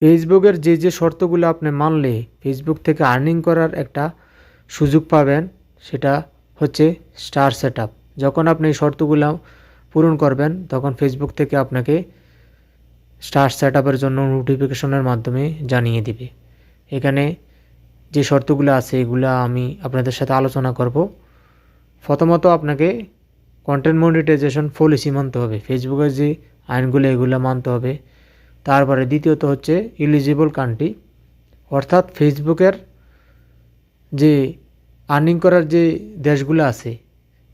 ফেসবুকের যে শর্তগুলো আপনি মানলে ফেসবুক থেকে আর্নিং করার একটা সুযোগ পাবেন, সেটা হচ্ছে স্টার সেটআপ। যখন আপনি এই শর্তগুলো পূরণ করবেন তখন ফেসবুক থেকে আপনাকে স্টার সেটআপের জন্য নোটিফিকেশনের মাধ্যমে জানিয়ে দিবে। এখানে যে শর্তগুলো আছে এগুলো আমি আপনাদের সাথে আলোচনা করব। প্রথমত আপনাকে কন্টেন্ট মনিটাইজেশন পলিসি মানতে হবে, ফেসবুকের যে আইনগুলো এগুলো মানতে হবে। তারপরে দ্বিতীয়ত হচ্ছে এলিজিবল কান্ট্রি, অর্থাৎ ফেসবুকের যে আর্নিং করার যে দেশগুলো আছে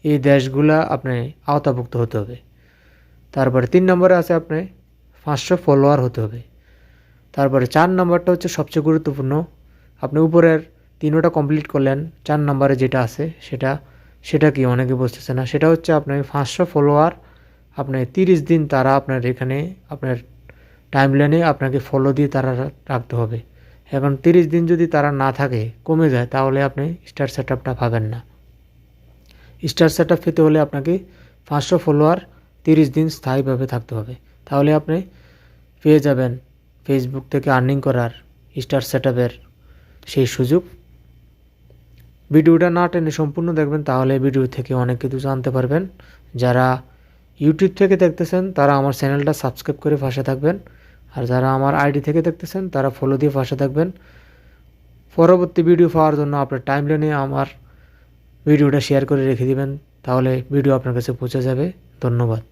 এই দেশগুলা আপনি আওতাভুক্ত হতে হবে। তারপরে 3 নম্বরে আছে আপনি 500 ফলোয়ার হতে হবে। তারপরে 4 নম্বরটা হচ্ছে সবচেয়ে গুরুত্বপূর্ণ, আপনি উপরের 3টা কমপ্লিট করলেন, 4 নম্বরে যেটা আছে সেটা কি অনেকে বুঝতেছে না, সেটা হচ্ছে আপনি 500 ফলোয়ার আপনি 30 দিন তারা আপনার এখানে আপনার টাইমলাইনে আপনাকে ফলো দিয়ে তারা রাখতে হবে। এখন 30 দিন যদি তারা না থাকে, কমে যায়, তাহলে আপনি স্টার সেটআপটা পাবেন না। স্টার সেটআপ পেতে হলে আপনাকে 500 ফলোয়ার 30 দিন স্থায়ীভাবে থাকতে হবে, তাহলে আপনি পেয়ে যাবেন ফেসবুক থেকে আর্নিং করার স্টার সেটআপের সেই সুযোগ। ভিডিওটা না টেনে সম্পূর্ণ দেখবেন, তাহলে ভিডিও থেকে অনেক কিছু জানতে পারবেন। যারা ইউটিউব থেকে দেখতেছেন তারা আমার চ্যানেলটা সাবস্ক্রাইব করে পাশে থাকবেন, আর যারা আমার আইডি থেকে দেখতেছেন তারা ফলো দিয়ে পাশে থাকবেন। পরবর্তী ভিডিও পাওয়ার জন্য আপনার টাইমলাইনে আমার ভিডিওটা শেয়ার করে রেখে দিবেন, তাহলে ভিডিও আপনার কাছে পৌঁছে যাবে। ধন্যবাদ।